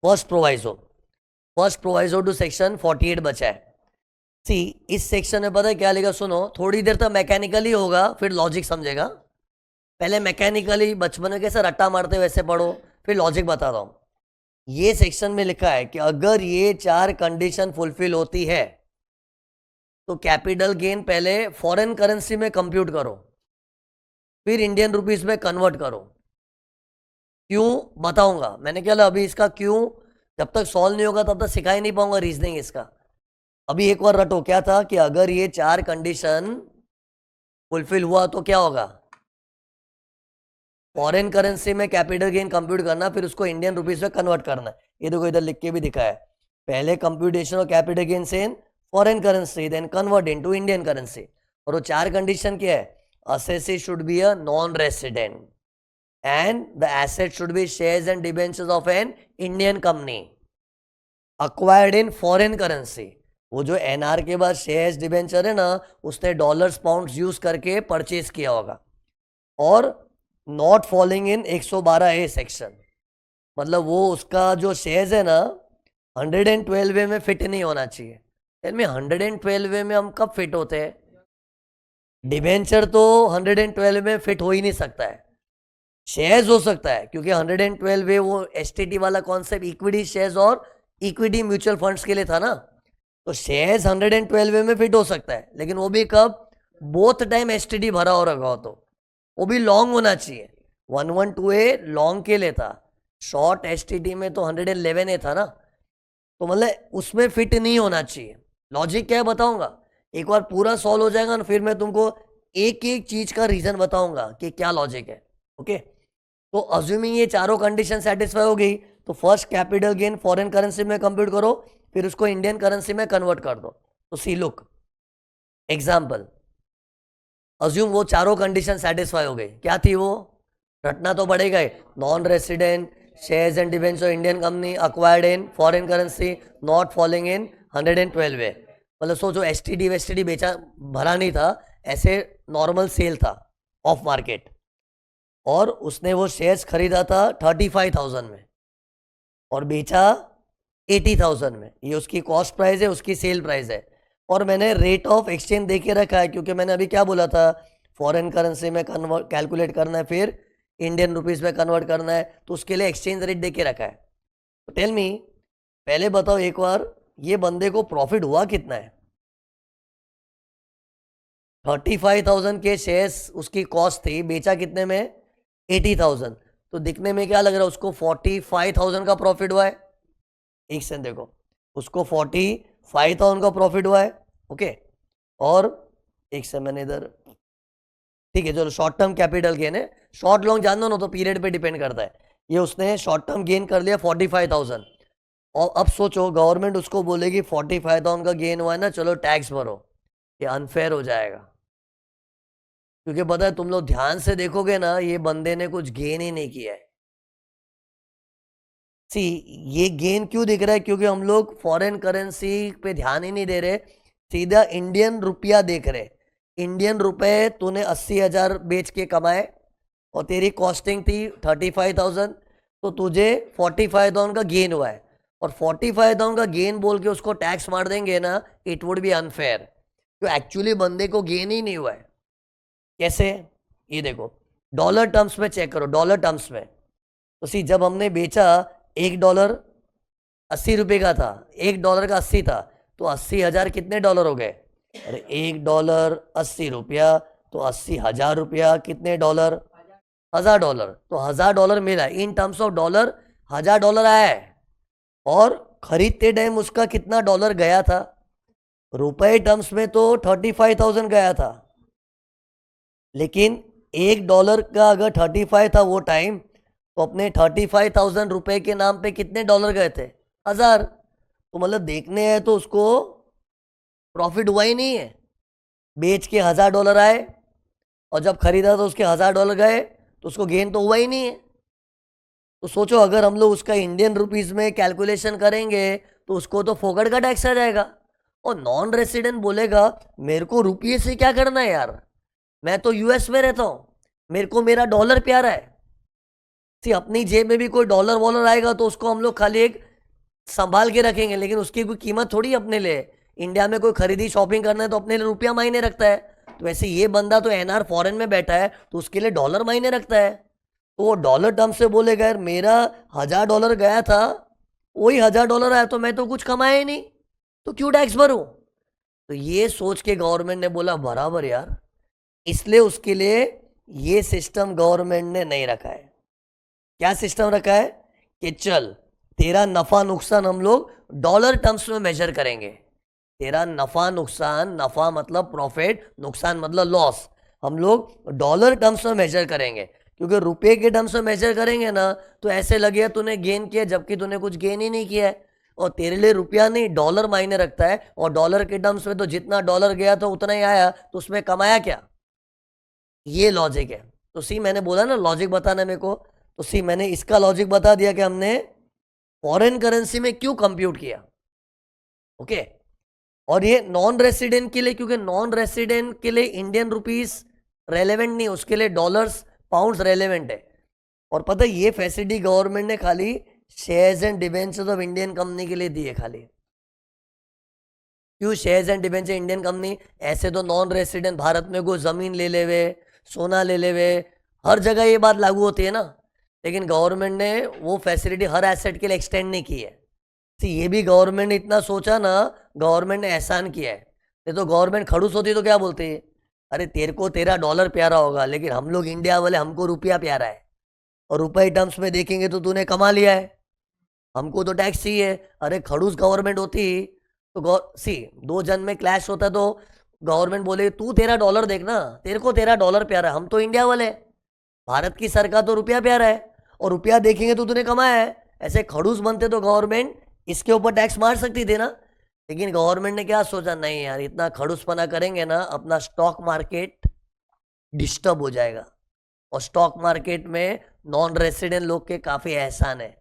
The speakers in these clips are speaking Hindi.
फर्स्ट प्रोवाइजो टू सेक्शन 48 बचा है। सी इस सेक्शन में पता है क्या लिखा, सुनो, थोड़ी देर तक मैकेनिकली होगा फिर लॉजिक समझेगा। पहले मैकेनिकली बचपन में कैसे रट्टा मारते वैसे पढ़ो, फिर लॉजिक बता रहा हूं। ये सेक्शन में लिखा है कि अगर ये 4 कंडीशन फुलफिल होती है तो कैपिटल गेन पहले फॉरेन करेंसी में कंप्यूट करो, फिर इंडियन रुपीस में कन्वर्ट करो। क्यों बताऊंगा, मैंने क्या अभी इसका क्यों जब तक सॉल्व नहीं होगा तब तक सिखा ही नहीं पाऊंगा रीजनिंग इसका। अभी एक बार रटो, क्या था कि अगर ये 4 कंडीशन फुलफिल हुआ तो क्या होगा, फॉरेन करेंसी में कैपिटल गेन कंप्यूट करना, फिर उसको इंडियन रुपीस में कन्वर्ट करना। ये देखो इधर लिख के भी दिखा है, पहले computation of capital gain in foreign currency then convert into Indian currency. और वो 4 कंडीशन क्या है, assessee should be a non resident and the asset should be shares and debentures of an Indian company acquired in foreign currency. वो जो एनआर के बाद शेयर्स डिबेंचर है ना, उसने डॉलर्स पाउंड्स यूज करके परचेज किया होगा। और not falling in 112A section, मतलब वो उसका जो शेयर्स है ना 112A में फिट नहीं होना चाहिए। में 112A में हम कब फिट होते हैं, डिबेंचर तो 112A में फिट हो ही नहीं सकता है, शेयर्स हो सकता है, क्योंकि 112A वो एसटीटी वाला कॉन्सेप्ट इक्विटी शेयर्स और इक्विटी म्यूचुअल फंड्स के लिए था ना, तो शेयर्स 112A में फिट हो सकता है, लेकिन वो भी कब, बोथ टाइम एसटीटी भरा हो रखा हो, तो वो भी लॉन्ग होना चाहिए। 112A लॉन्ग के लिए था, शॉर्ट एसटीटी में तो 111A था ना, तो मतलब उसमें फिट नहीं होना चाहिए। लॉजिक क्या है बताऊंगा, एक बार पूरा सॉल्व हो जाएगा ना फिर मैं तुमको एक एक चीज का रीजन बताऊंगा कि क्या लॉजिक है। ओके, तो अज्यूमिंग ये चारों कंडीशन सेटिस्फाई हो गई तो first capital gain foreign currency में कंप्यूट करो, फिर उसको इंडियन करेंसी में कन्वर्ट कर दो। तो सी लुक एग्जाम्पल, अज्यूम वो चारों कंडीशन सेटिस्फाई हो गई, क्या थी वो, रटना तो पड़ेगा ही, non resident, shares and debenture Indian company acquired in foreign currency, not falling in 112A। मतलब सोचो एसटीडी वेस्टीडी बेचा भरा नहीं था, ऐसे नॉर्मल सेल था ऑफ मार्केट, और उसने वो शेयर्स खरीदा था 35,000 में और बेचा 80,000 में। ये उसकी कॉस्ट प्राइस है, उसकी सेल प्राइस है, और मैंने रेट ऑफ एक्सचेंज दे के रखा है, क्योंकि मैंने अभी क्या बोला था, फॉरेन करेंसी में कन्वर्ट कैलकुलेट करना है, फिर इंडियन रुपीस में कन्वर्ट करना है, तो उसके लिए एक्सचेंज रेट दे के रखा है। तो टेल मी, पहले बताओ एक बार, ये बंदे को प्रॉफिट हुआ कितना है। 35,000 के शेयर्स उसकी कॉस्ट थी, बेचा कितने में, 80,000, तो दिखने में क्या लग रहा है, उसको 45,000 का प्रॉफिट हुआ है। एक सेकंड देखो, उसको 45,000 का प्रॉफिट हुआ है। ओके, और एक सेकंड मैंने इधर, ठीक है चलो, शॉर्ट टर्म कैपिटल गेन है, शॉर्ट लॉन्ग जान दो ना, तो पीरियड पे डिपेंड करता है। ये उसने शॉर्ट टर्म गेन कर लिया 45,000, और अब सोचो गवर्नमेंट उसको बोलेगी 45,000 का गेन हुआ है ना, चलो टैक्स भरो, ये अनफेयर हो जाएगा। क्योंकि पता है तुम लोग ध्यान से देखोगे ना, ये बंदे ने कुछ गेन ही नहीं किया है। सी ये गेन क्यों दिख रहा है, क्योंकि हम लोग फॉरेन करेंसी पे ध्यान ही नहीं दे रहे, सीधा इंडियन रुपया देख रहे। इंडियन रुपए तूने 80,000 बेच के कमाए और तेरी कॉस्टिंग थी 35,000, तो तुझे 45,000 का गेन हुआ है, और 45,000 का गेन बोल के उसको टैक्स मार देंगे ना, इट वुड बी अनफेयर, तो एक्चुअली बंदे को गेन ही नहीं हुआ है। कैसे, ये देखो डॉलर टर्म्स में चेक करो, डॉलर टर्म्स में तो सी जब हमने बेचा $1 80 का था, $1 का 80 था, तो 80,000 कितने डॉलर हो गए, अरे $1 80 तो 80,000 रुपया कितने डॉलर, $1,000, तो $1,000 मिला इन टर्म्स ऑफ डॉलर, $1,000 आया है। और खरीदते टाइम उसका कितना डॉलर गया था, रुपए टर्म्स में तो 35,000 गया था, लेकिन $1 का अगर 35 था वो टाइम, तो अपने 35,000 रुपए के नाम पे कितने डॉलर गए थे, 1,000। तो मतलब देखने हैं तो उसको प्रॉफिट हुआ ही नहीं है, बेच के $1,000 आए, और जब खरीदा तो उसके $1,000 गए, तो उसको गेन तो हुआ ही नहीं है। तो सोचो अगर हम लोग उसका इंडियन रुपीस में कैलकुलेशन करेंगे तो उसको तो फोकट का टैक्स आ जाएगा। और नॉन रेसिडेंट बोलेगा मेरे को रुपये से क्या करना है यार, मैं तो यूएस में रहता हूं, मेरे को मेरा डॉलर प्यारा है। अपनी जेब में भी कोई डॉलर वॉलर आएगा तो उसको हम लोग खाली एक संभाल के रखेंगे, लेकिन उसकी कोई कीमत थोड़ी अपने लिए। इंडिया में कोई खरीदी शॉपिंग करना है तो अपने लिए रुपया मायने रखता है। तो वैसे ये बंदा तो एनआर फॉरेन में बैठा है तो उसके लिए डॉलर मायने रखता है। तो वो डॉलर टर्म से बोलेगा यार मेरा $1000 गया था, वही $1000 आया, तो मैं तो कुछ कमाया ही नहीं, तो क्यों टैक्स भरूं। तो ये सोच के गवर्नमेंट ने बोला बराबर यार, इसलिए उसके लिए ये सिस्टम गवर्नमेंट ने नहीं रखा है। क्या सिस्टम रखा है कि चल तेरा नफा नुकसान हम लोग डॉलर टर्म्स में मेजर करेंगे। तेरा नफा नुकसान, नफा मतलब प्रॉफिट, नुकसान मतलब लॉस, हम लोग डॉलर टर्म्स में मेजर करेंगे। क्योंकि रुपए के टर्म्स में मेजर करेंगे ना तो ऐसे लगेगा तूने गेन किया, जबकि तूने कुछ गेन ही नहीं किया है। और तेरे लिए रुपया नहीं डॉलर मायने रखता है, और डॉलर के टर्म्स में तो जितना डॉलर गया तो उतना ही आया, तो उसमें कमाया क्या। ये लॉजिक है। तो सी मैंने बोला ना लॉजिक बताना मेरे को, तो सी मैंने इसका लॉजिक बता दिया कि हमने फॉरेन करेंसी में क्यों कंप्यूट किया। ओके, और ये नॉन रेसिडेंट के लिए, क्योंकि नॉन रेसिडेंट के लिए इंडियन रुपीस रेलेवेंट नहीं, उसके लिए डॉलर्स पाउंड्स रेलेवेंट है। और पता है ये फैसिलिटी गवर्नमेंट ने खाली shares and debentures of Indian company के लिए दी है खाली। क्यों shares and debenture Indian company, ऐसे तो नॉन रेसिडेंट भारत में कोई जमीन ले लेवे, सोना ले लेवे, हर जगह ये बात लागू होती है ना। लेकिन गवर्नमेंट ने वो फैसिलिटी हर एसेट के लिए एक्सटेंड नहीं की है। तो ये भी गवर्नमेंट ने इतना सोचा ना, गवर्नमेंट ने एहसान किया है। नहीं तो गवर्नमेंट खड़ूस होती तो क्या बोलती है, अरे तेरे को तेरा डॉलर प्यारा होगा, लेकिन हम लोग इंडिया वाले हमको रुपया प्यारा है, और रुपये टर्म्स में देखेंगे तो तूने कमा लिया है, हमको तो टैक्स चाहिए। अरे खड़ूस गवर्नमेंट होती तो सी दो जन में क्लैश होता तो गवर्नमेंट बोले तू तेरा डॉलर देखना, तेरे को तेरा डॉलर प्यारा है, हम तो इंडिया वाले, भारत की सरकार तो रुपया प्यारा है, और रुपया देखेंगे तो तूने कमाया है। ऐसे खड़ूस बनते तो गवर्नमेंट इसके ऊपर टैक्स मार सकती थी ना। लेकिन गवर्नमेंट ने क्या सोचा, नहीं यार इतना खड़ूसपना करेंगे ना अपना स्टॉक मार्केट डिस्टर्ब हो जाएगा। और स्टॉक मार्केट में नॉन रेसिडेंट लोग के काफ़ी एहसान है।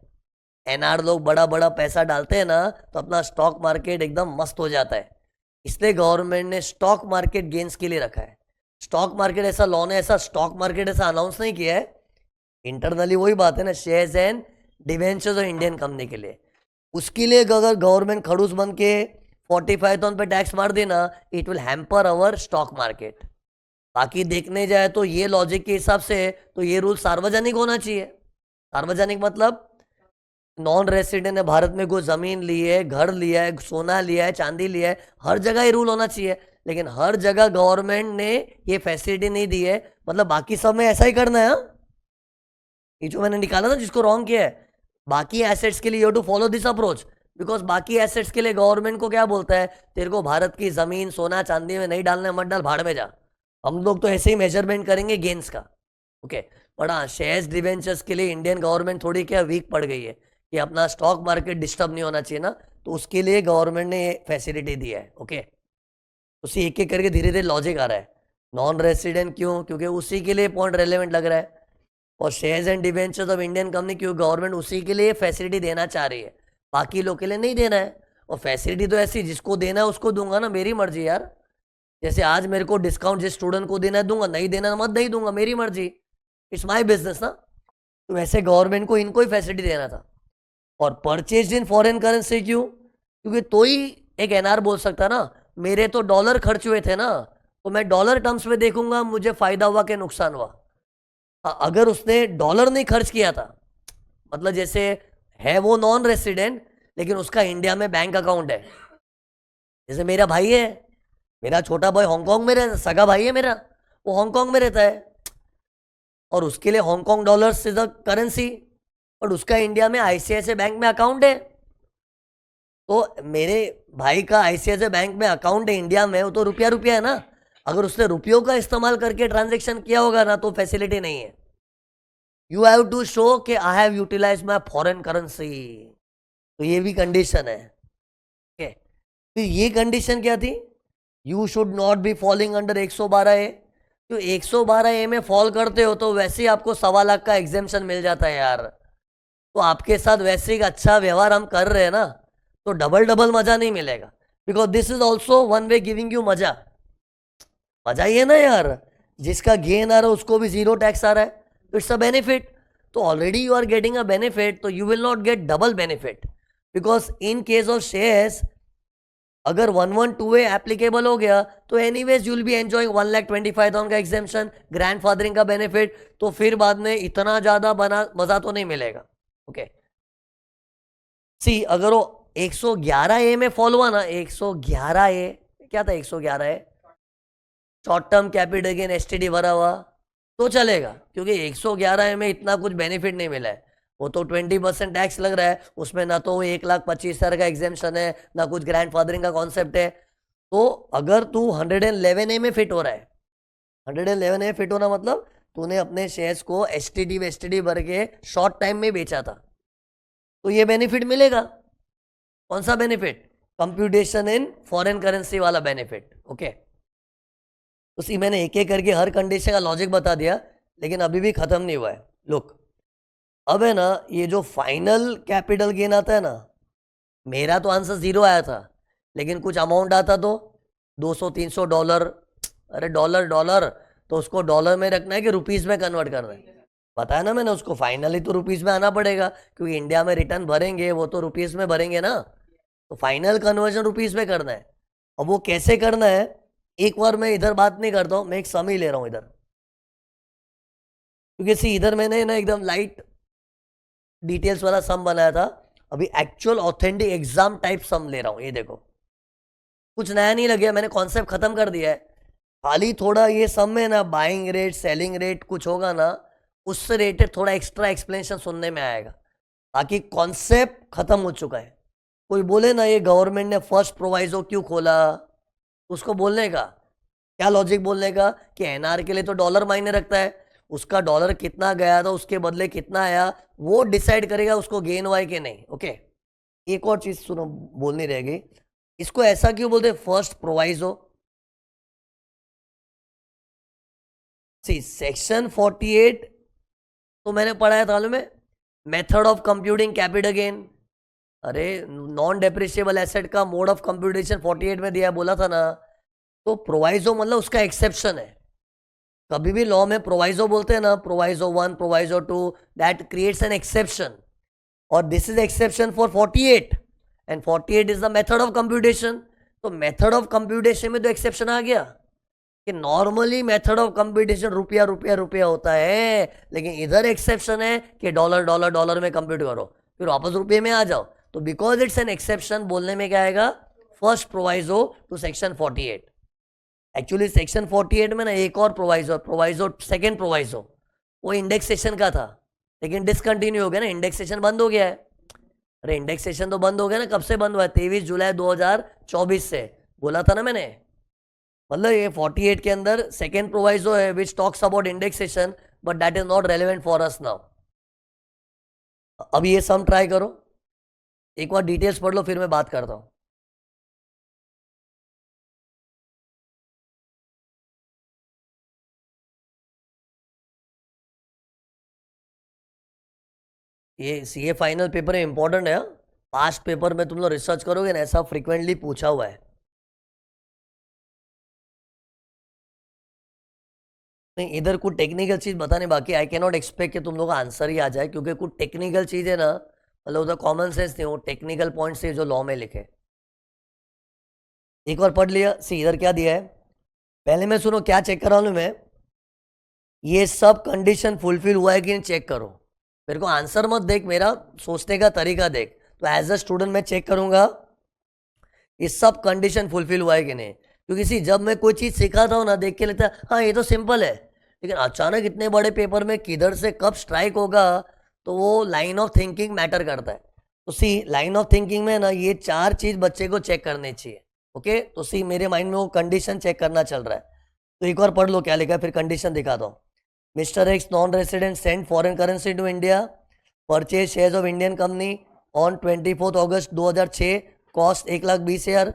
एनआर लोग बड़ा बड़ा पैसा डालते हैं ना तो अपना स्टॉक मार्केट एकदम मस्त हो जाता है। इसलिए गवर्नमेंट ने स्टॉक मार्केट गेन्स के लिए रखा है। स्टॉक मार्केट ऐसा लॉ ने ऐसा स्टॉक मार्केट ऐसा अनाउंस नहीं किया है, इंटरनली वही बात है ना, शेयर्स एंड डिवेंचर्स और इंडियन कंपनी के लिए। उसके लिए अगर गवर्नमेंट खड़ूस बन के 45 तो उन पे टैक्स मार देना, it will hamper our stock market. बाकी देखने जाए तो ये लॉजिक के हिसाब से तो ये रूल सार्वजनिक होना चाहिए। सार्वजनिक मतलब नॉन रेसिडेंट ने भारत में कोई जमीन ली है, घर लिया है, सोना लिया है, चांदी लिया है, हर जगह ये रूल होना चाहिए। लेकिन हर जगह गवर्नमेंट ने ये फैसिलिटी नहीं दी है, मतलब बाकी सब में ऐसा ही करना है। ये जो मैंने निकाला था जिसको रॉन्ग किया है, बाकी एसेट्स के लिए you to follow this approach, because बाकी एसेट्स के लिए गवर्नमेंट को क्या बोलता है, तेरे को भारत की जमीन सोना चांदी में नहीं डालना, मत डाल, भाड़ में जा। हम लोग तो ऐसे ही मेजरमेंट करेंगे गेन्स का। ओके, बट हाँ शेयर्स डिवेंचर्स के लिए इंडियन गवर्नमेंट थोड़ी क्या वीक पड़ गई है कि अपना स्टॉक मार्केट डिस्टर्ब नहीं होना चाहिए ना, तो उसके लिए गवर्नमेंट ने ये फैसिलिटी दी है। ओके, उसी एक एक करके धीरे धीरे लॉजिक आ रहा है। नॉन रेसिडेंट क्यों, क्योंकि उसी के लिए पॉइंट रेलेवेंट लग रहा है। और shares and debentures of Indian company क्यों, गवर्नमेंट उसी के लिए फैसिलिटी देना चाह रही है, बाकी लोग के लिए नहीं देना है। और फैसिलिटी तो ऐसी जिसको देना है उसको दूंगा ना, मेरी मर्जी यार। जैसे आज मेरे को डिस्काउंट जिस स्टूडेंट को देना है दूंगा, नहीं देना है मत नहीं दूंगा, मेरी मर्जी, इट्स माई बिजनेस ना। तो वैसे गवर्नमेंट को इनको ही फैसिलिटी देना था। और परचेज इन फॉरेन करेंसी क्यों, क्योंकि तो ही एक एनआर बोल सकता ना, मेरे तो डॉलर खर्च हुए थे ना, तो मैं डॉलर टर्म्स में देखूंगा मुझे फायदा हुआ कि नुकसान हुआ। अगर उसने डॉलर नहीं खर्च किया था, मतलब जैसे है वो नॉन रेसिडेंट लेकिन उसका इंडिया में बैंक अकाउंट है, जैसे मेरा भाई है, मेरा छोटा भाई हांगकांग में रहता, सगा भाई है मेरा, वो हांगकांग में रहता है, और उसके लिए Hong Kong dollars is the currency, और उसका इंडिया में आईसीआईसीआई बैंक में अकाउंट है। तो मेरे भाई का आईसीआईसीआई बैंक में अकाउंट है इंडिया में, वो तो रुपया रुपया है ना। अगर उसने रुपयों का इस्तेमाल करके ट्रांजेक्शन किया होगा ना तो फैसिलिटी नहीं है। यू हैव टू शो कि I have utilise my foreign currency, तो ये भी कंडीशन है। ओके, तो ये कंडीशन क्या थी, you should not be falling under 112A। तो 112A में फॉल करते हो तो वैसे ही आपको 1.25 लाख का एग्जेम्पशन मिल जाता है यार। तो आपके साथ वैसे ही अच्छा व्यवहार हम कर रहे हैं ना, तो डबल डबल मजा नहीं मिलेगा, because this is also one way giving you मजा। मजा ही है ना यार, जिसका गेन आ रहा है उसको भी जीरो टैक्स आ रहा है, तो इट्स अ बेनिफिट। तो already you are getting a benefit, तो you will not get double benefit. Because in case of shares अगर 112A एप्लीकेबल हो गया तो एनीवेज यूल बी एंजॉइंग 1,25,000 का एग्जेम्पशन, ग्रैंडफादरिंग का बेनिफिट, तो फिर बाद में इतना ज्यादा बना मजा तो नहीं मिलेगा. ओके सी अगर वो 111A में फॉलो हुआ ना, 111A क्या था, 111A short term capital gain STD भरा हुआ तो चलेगा, क्योंकि 111A में इतना कुछ बेनिफिट नहीं मिला है. वो तो 20% टैक्स लग रहा है उसमें, ना तो 1,25,000 का एग्जेम्पशन है, ना कुछ ग्रैंड फादरिंग का कॉन्सेप्ट है. तो अगर तू 111A में फिट हो रहा है, 111A फिट होना मतलब तूने अपने शेयर्स को एसटीडी वेस्टीडी भर के शॉर्ट टाइम में बेचा था, तो ये बेनिफिट मिलेगा. कौन सा बेनिफिट? कंप्यूटेशन इन फॉरेन करेंसी वाला बेनिफिट. ओके उसी मैंने एक एक करके हर कंडीशन का लॉजिक बता दिया, लेकिन अभी भी खत्म नहीं हुआ है. लुक अब है ना, ये जो फाइनल कैपिटल गेन आता है ना, मेरा तो आंसर 0 आया था, लेकिन कुछ अमाउंट आता तो $200-300. अरे डॉलर डॉलर, तो उसको डॉलर में रखना है कि रुपीज में कन्वर्ट करना है? बताया ना मैंने उसको, फाइनली तो रुपीज में आना पड़ेगा, क्योंकि इंडिया में रिटर्न भरेंगे वो तो रुपीज में भरेंगे ना, तो फाइनल कन्वर्जन रुपीज में करना है. अब वो कैसे करना है, एक बार मैं इधर बात नहीं करता हूँ, मैं एक सम ही ले रहा हूँ इधर, क्योंकि सी इधर मैंने ना एकदम लाइट डिटेल्स वाला सम बनाया था, अभी एक्चुअल ऑथेंटिक एग्जाम टाइप सम ले रहा हूँ. ये देखो कुछ नया नहीं लगे, मैंने कॉन्सेप्ट खत्म कर दिया है, खाली थोड़ा ये सम में ना बाइंग रेट सेलिंग रेट कुछ होगा ना, उससे रिलेटेड थोड़ा एक्स्ट्रा एक्सप्लेनेशन सुनने में आएगा. बाकी कॉन्सेप्ट खत्म हो चुका है. कोई बोले ना ये गवर्नमेंट ने फर्स्ट प्रोवाइजो क्यों खोला, उसको बोलने का क्या लॉजिक, बोलने का कि एनआर के लिए तो डॉलर मायने रखता है, उसका डॉलर कितना गया था उसके बदले कितना आया वो डिसाइड करेगा उसको गेन हुआ है कि नहीं. ओके एक और चीज सुनो बोलनी रहेगी, इसको ऐसा क्यों बोलते हैं फर्स्ट प्रोवाइजो? सी सेक्शन 48 तो मैंने पढ़ाया था मालूम है, method of computing capital gain. अरे नॉन डेप्रिशिएबल एसेट का मोड ऑफ कंप्यूटेशन 48 में दिया है, बोला था ना. तो प्रोवाइजो मतलब उसका एक्सेप्शन है. कभी भी लॉ में प्रोवाइजो बोलते हैं ना, proviso 1 proviso 2, that creates an exception, और this is exception for 48, and 48 is the method of computation. तो मेथड ऑफ कंप्यूटेशन में तो एक्सेप्शन आ गया कि नॉर्मली मेथड ऑफ कंप्यूटेशन रुपया रुपया रुपया होता है, लेकिन इधर एक्सेप्शन है कि डॉलर डॉलर डॉलर में कंप्यूट करो, फिर वापस रुपये में आ जाओ. तो बिकॉज इट्स एन एक्सेप्शन बोलने में क्या आएगा, first proviso to section 48. Actually section 48 में ना एक और प्रोवाइजो, प्रोवाइजो सेकेंड प्रोवाइजो, वो इंडेक्सेशन का था, लेकिन डिसकंटिन्यू हो गया ना, इंडेक्सेशन बंद हो गया है. अरे इंडेक्सेशन तो बंद हो गया ना, कब से बंद हुआ है, 23 जुलाई 2024 से, बोला था ना मैंने. मतलब ये 48 के अंदर सेकेंड प्रोवाइजो है which talks about indexation, but that is not relevant for us now. अब ये सम ट्राई करो, एक बार डिटेल्स पढ़ लो फिर मैं बात करता हूं. ये सीए फाइनल पेपर इंपॉर्टेंट है. पास्ट पेपर में तुम लोग रिसर्च करोगे ना, ऐसा फ्रिक्वेंटली पूछा हुआ है. नहीं इधर कुछ टेक्निकल चीज बताने बाकी, आई कैन नॉट एक्सपेक्ट कि तुम लोग का आंसर ही आ जाए, क्योंकि कुछ टेक्निकल चीज है ना, मतलब उधर कॉमन सेंस नहीं, वो टेक्निकल पॉइंट से जो लॉ में लिखे. एक बार पढ़ लिया, सी इधर क्या दिया है, पहले मैं सुनो क्या चेक कर रहा हूँ मैं, ये सब कंडीशन फुलफिल हुआ है कि नहीं चेक करो. मेरे को आंसर मत देख, मेरा सोचने का तरीका देख. तो एज अ स्टूडेंट मैं चेक करूंगा ये सब कंडीशन फुलफिल हुआ है कि नहीं, क्योंकि सी जब मैं कोई चीज़ सिखाता हूँ ना, देख के लेता है हाँ ये तो सिंपल है, लेकिन अचानक इतने बड़े पेपर में किधर से कब स्ट्राइक होगा, तो वो लाइन ऑफ थिंकिंग मैटर करता है. तो सी लाइन ऑफ थिंकिंग में ना ये चार चीज़ बच्चे को चेक करनी चाहिए. ओके तो सी मेरे माइंड में वो कंडीशन चेक करना चल रहा है, तो एक बार पढ़ लो क्या लिखा है, फिर कंडीशन दिखाता हूँ. Mister X non resident send foreign currency to India, purchase shares of Indian company on 24 August 2006, cost 1,20,000,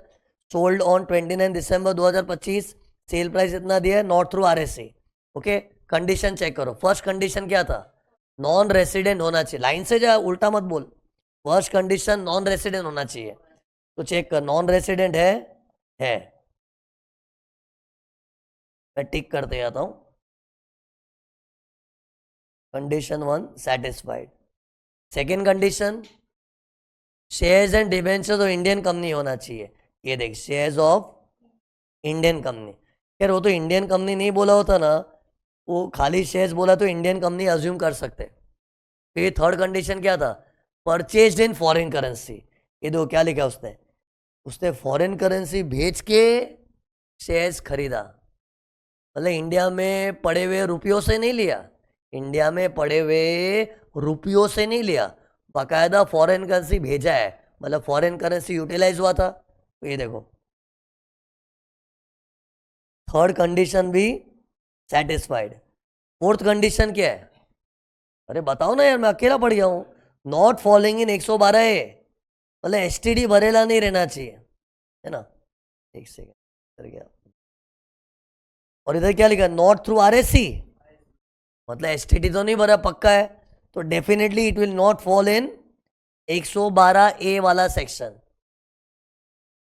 sold on 29 December 2025, sale price इतना दिया है, not through RSC. Okay condition check करो. फर्स्ट कंडीशन क्या था, नॉन रेसिडेंट होना चाहिए, लाइन से जा उल्टा मत बोल. फर्स्ट कंडीशन नॉन रेसिडेंट होना चाहिए, तो चेक कर नॉन रेसिडेंट है. मैं टिक करते जाता हूँ. Condition 1 satisfied. Second condition shares and debenture तो इंडियन कंपनी होना चाहिए। ये देख, शेयर्स ऑफ इंडियन कंपनी। यार वो तो इंडियन कंपनी नहीं बोला होता ना, वो खाली शेयर्स बोला तो इंडियन कंपनी अज्यूम कर सकते। तो ये थर्ड कंडीशन क्या था? परचेज्ड इन फॉरेन करेंसी। ये देखो क्या लिखा उसने, उसने फॉरेन करेंसी भेज के शेयर्स खरीदा। मतलब इंडिया में पड़े हुए रुपयों से नहीं लिया, इंडिया में पड़े हुए रुपयों से नहीं लिया, बाकायदा फॉरेन करेंसी भेजा है, मतलब फॉरेन करेंसी यूटिलाइज हुआ था। तो ये देखो थर्ड कंडीशन भी सेटिस्फाइड। फोर्थ कंडीशन क्या है? अरे बताओ ना यार, मैं अकेला पड़ गया हूँ। नॉट फॉलोइंग इन 112 है, मतलब एसटीडी भरेला नहीं रहना चाहिए, है ना। एक सेकेंड कर गया। और इधर क्या लिखा? नॉट थ्रू आरएससी, मतलब एसटीडी तो नहीं भरा पक्का है, तो definitely it will not fall in 112A वाला सेक्शन।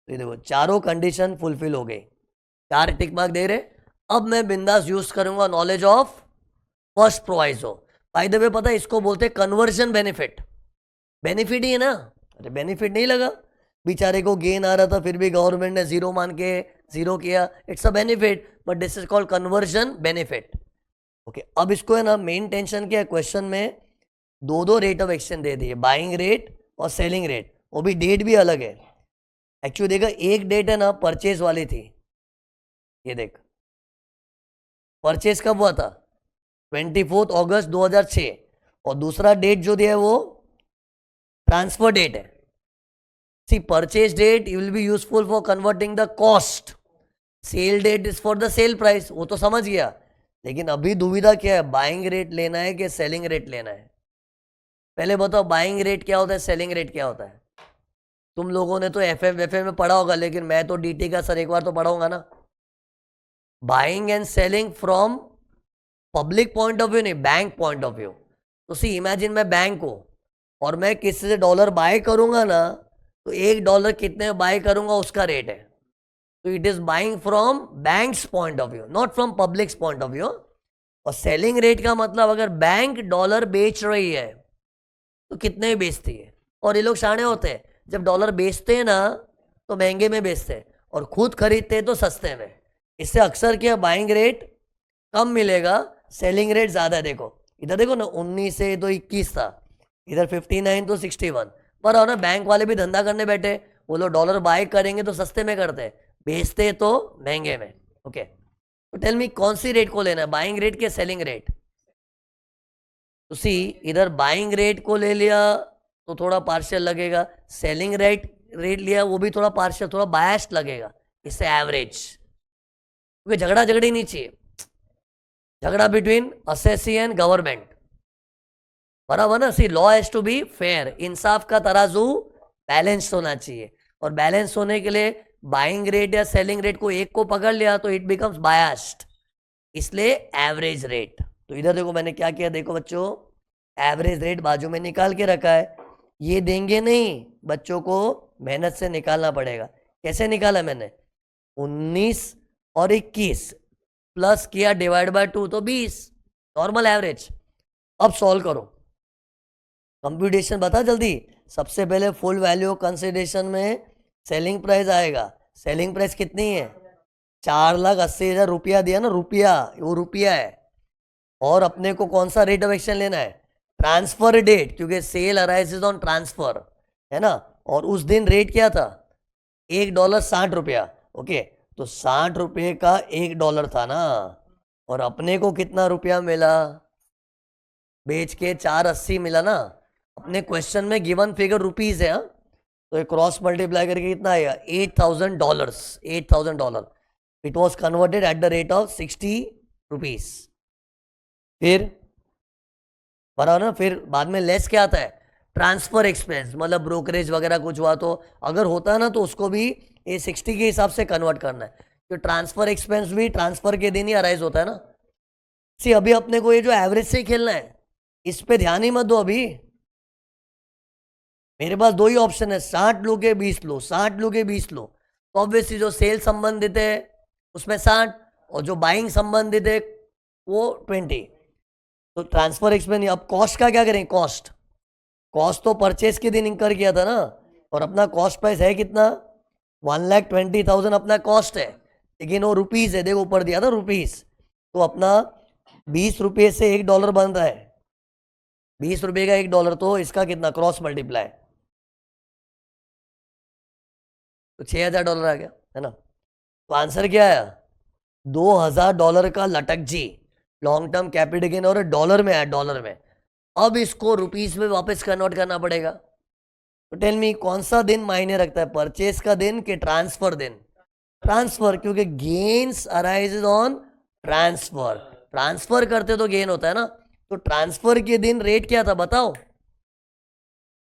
तो ये देखो चारों कंडीशन फुलफिल हो गई, 4 टिक मार्क दे रहे। अब मैं बिंदास यूज करूंगा knowledge of first proviso. By the way पता है इसको बोलते हैं कन्वर्जन बेनिफिट। बेनिफिट ही है ना, अरे बेनिफिट नहीं लगा, बेचारे को गेन आ रहा था फिर भी गवर्नमेंट ने जीरो मान के जीरो किया, it's a benefit, but this is called conversion benefit. Okay, अब इसको है ना मेन टेंशन क्या है क्वेश्चन में, दो रेट ऑफ एक्सचेंज दे दिए, बाइंग रेट और सेलिंग रेट, वो भी डेट भी अलग है। एक्चुअली देखा, एक डेट है ना परचेज वाली थी, ये देख परचेज कब हुआ था 24 अगस्त 2006, और दूसरा डेट जो दिया है वो ट्रांसफर डेट है। See purchase date will be useful for converting the cost, sale date is for the sale price, वो तो समझ गया। लेकिन अभी दुविधा क्या है, बाइंग रेट लेना है कि सेलिंग रेट लेना है? पहले बताओ बाइंग रेट क्या होता है, सेलिंग रेट क्या होता है? तुम लोगों ने तो एफएम में पढ़ा होगा, लेकिन मैं तो डीटी का सर एक बार तो पढ़ाऊंगा ना। Buying and selling from public point of view नहीं, बैंक पॉइंट ऑफ व्यू। तो सी इमेजिन मैं बैंक हूं और मैं किसी से डॉलर बाय करूंगा ना, तो $1 कितने में बाय करूंगा उसका रेट है। तो it is buying from banks point of view, not from public point of view. और सेलिंग रेट का मतलब अगर बैंक डॉलर बेच रही है तो कितने में बेचती है। और ये लोग शाणे होते हैं, जब डॉलर बेचते हैं ना तो महंगे में बेचते हैं और खुद खरीदते हैं तो सस्ते में। इससे अक्सर क्या बाइंग रेट कम मिलेगा, सेलिंग रेट ज्यादा है। देखो इधर देखो ना, 19 से तो 21 था, इधर 59 तो 61 पर हो ना। बैंक वाले भी धंधा करने बैठे, वो लोग डॉलर बाय करेंगे तो सस्ते में करते हैं, बेचते तो महंगे में। ओके, तो टेल मी कौन सी रेट को लेना है, बाइंग रेट के सेलिंग रेट? तो सी इधर बाइंग रेट को ले लिया तो थोड़ा पार्शियल लगेगा, सेलिंग रेट लिया वो भी थोड़ा पार्शियल, थोड़ा बायस्ड लगेगा, इससे एवरेज। क्योंकि झगड़ा झगड़ी नहीं चाहिए, झगड़ा बिटवीन असेसी एंड गवर्नमेंट, बराबर ना। See law has to be fair, इंसाफ का तराजू बैलेंस होना चाहिए, और बैलेंस होने के लिए बाइंग रेट या सेलिंग रेट को एक को पकड़ लिया तो इट बिकम्स बायस्ड, इसलिए एवरेज रेट। तो इधर देखो मैंने क्या किया, देखो बच्चों एवरेज रेट बाजू में निकाल के रखा है, ये देंगे नहीं, बच्चों को मेहनत से निकालना पड़ेगा। कैसे निकाला मैंने, 19 और 21 प्लस किया डिवाइड बाय 2 तो 20, नॉर्मल एवरेज। अब सॉल्व करो, कंप्यूटेशन बता जल्दी। सबसे पहले फुल वैल्यू कंसिडरेशन में सेलिंग प्राइस आएगा, सेलिंग प्राइस कितनी है 4,80,000 रुपया दिया ना, रुपया वो रुपया है। और अपने को कौन सा रेट ऑफ एक्सचेंज लेना है, ट्रांसफर डेट, क्योंकि सेल अराइजेज ऑन ट्रांसफर, है ना। और उस दिन रेट क्या था, $1 60 रुपया। ओके, तो 60 रुपये का $1 था ना, और अपने को कितना रुपया मिला, बेच के 480 मिला ना। अपने क्वेश्चन में गिवन फिगर रुपीज है, हाँ? तो ये क्रॉस मल्टीप्लाई करके कितना आएगा, $8,000, $8,000। It was converted at the rate of 60 rupees. फिर बराबर ना, फिर बाद में लेस क्या आता है, ट्रांसफर एक्सपेंस, मतलब ब्रोकरेज वगैरह कुछ हुआ तो अगर होता है ना तो उसको भी ये 60 के हिसाब से कन्वर्ट करना है। तो ट्रांसफर एक्सपेंस भी ट्रांसफर के दिन ही अराइज होता है ना। सी अभी अपने को ये जो एवरेज से खेलना है, इस पे ध्यान ही मत दो। अभी मेरे पास 2 ही ऑप्शन है, 60 लो के 20 लो, 60 लो के 20 लो। तो ऑब्वियसली जो सेल संबंधित है उसमें 60, और जो बाइंग संबंधित है वो 20। तो ट्रांसफर एक्सपेंस। अब कॉस्ट का क्या करें, कॉस्ट तो परचेज के दिन इंकर किया था ना, और अपना कॉस्ट प्राइस है कितना, 1,20,000 अपना कॉस्ट है, लेकिन वो रुपीज है, देखो ऊपर दिया था रुपीज, तो अपना 20 रुपये से $1 बन रहा है, 20 रुपये का $1, तो इसका कितना क्रॉस मल्टीप्लाई, तो $6,000 आ गया, है ना। तो आंसर क्या आया, $2,000 का लटक जी लॉन्ग टर्म कैपिटल गेन, और डॉलर में है, डॉलर में। अब इसको रुपीस में वापस कन्वर्ट करना पड़ेगा। तो टेल मी कौन सा दिन मायने रखता है, परचेस का दिन कि ट्रांसफर दिन, ट्रांसफर, क्योंकि gains arises on transfer, transfer करते तो गेन होता है ना। तो ट्रांसफर के दिन रेट क्या था बताओ,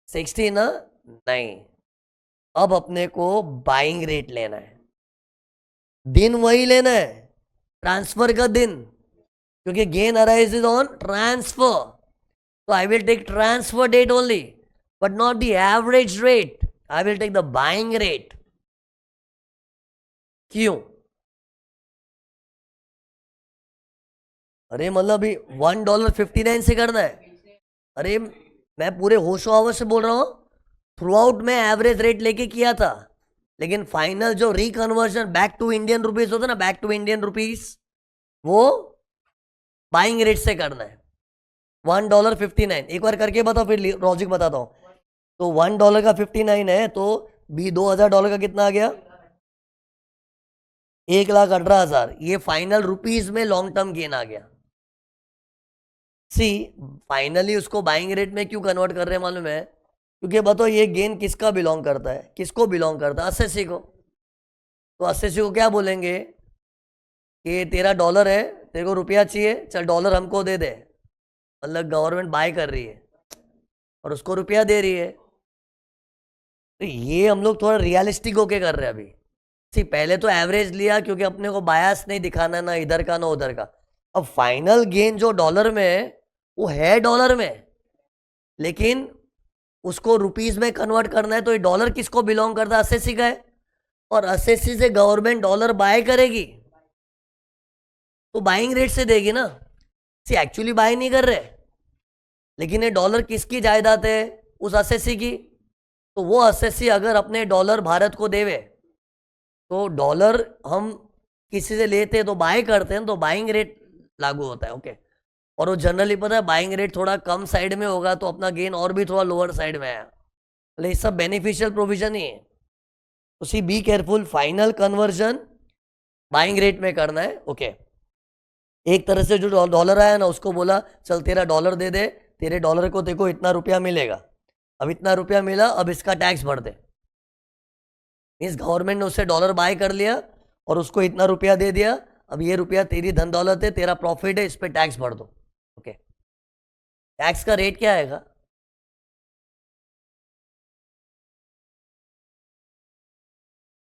60 ना, नहीं, अब अपने को बाइंग रेट लेना है, दिन वही लेना है, ट्रांसफर का दिन, क्योंकि गेन अराइजेज ऑन ट्रांसफर, तो I will take transfer date only, but not the average rate. I will take the buying rate. क्यों, अरे मतलब अभी $1.59 से करना है, अरे मैं पूरे होशो हवस से बोल रहा हूं, थ्रू आउट में एवरेज रेट लेके किया था, लेकिन फाइनल जो रिकन्वर्जन बैक टू इंडियन रुपीज होता है ना, बैक टू इंडियन रुपीज, वो बाइंग रेट से करना है, $1.59। एक बार करके बताओ फिर लॉजिक बताता हूं। तो $1 का 59 है, तो भी $2,000 का कितना आ गया, 1,18,000, ये फाइनल रुपीज में लॉन्ग टर्म गेन आ गया। सी फाइनली उसको बाइंग रेट में क्यों कन्वर्ट कर रहे हैं मालूम है, क्योंकि बताओ ये गेन किसका बिलोंग करता है, किसको बिलोंग करता है, असेसी को। तो असेसी को क्या बोलेंगे कि तेरा डॉलर है, तेरे को रुपया चाहिए, चल डॉलर हमको दे दे, मतलब गवर्नमेंट बाय कर रही है और उसको रुपया दे रही है। तो ये हम लोग थोड़ा रियलिस्टिक होके कर रहे हैं अभी। सी पहले तो एवरेज लिया क्योंकि अपने को बायस नहीं दिखाना, ना इधर का ना उधर का। अब फाइनल गेन जो डॉलर में है वो है डॉलर में, लेकिन उसको रुपीज में कन्वर्ट करना है, तो ये डॉलर किसको बिलोंग करता है, असेसी का है, और असेसी से गवर्नमेंट डॉलर बाय करेगी तो बाइंग रेट से देगी ना। सी एक्चुअली बाय नहीं कर रहे, लेकिन ये डॉलर किसकी जायदाद है, उस असेसी की। तो वो असेसी अगर अपने डॉलर भारत को देवे, तो डॉलर हम किसी से लेते हैं तो बाय करते हैं, तो बाइंग रेट लागू होता है। ओके, और वो जनरली पता है बाइंग रेट थोड़ा कम साइड में होगा तो अपना गेन और भी थोड़ा लोअर साइड में आया, ये सब बेनिफिशियल प्रोविजन ही है। तो see be careful, final conversion buying rate में करना है। ओके, एक तरह से जो डॉलर आया ना उसको बोला चल तेरा डॉलर दे दे, तेरे डॉलर को देखो इतना रुपया मिलेगा, अब इतना रुपया मिला, अब इसका टैक्स भर दे। मीन्स गवर्नमेंट ने उससे डॉलर बाय कर लिया और उसको इतना रुपया दे दिया, अब ये रुपया तेरी धन दौलत है, तेरा प्रॉफिट है, इस पे टैक्स भर दो। ओके, टैक्स का रेट क्या आएगा,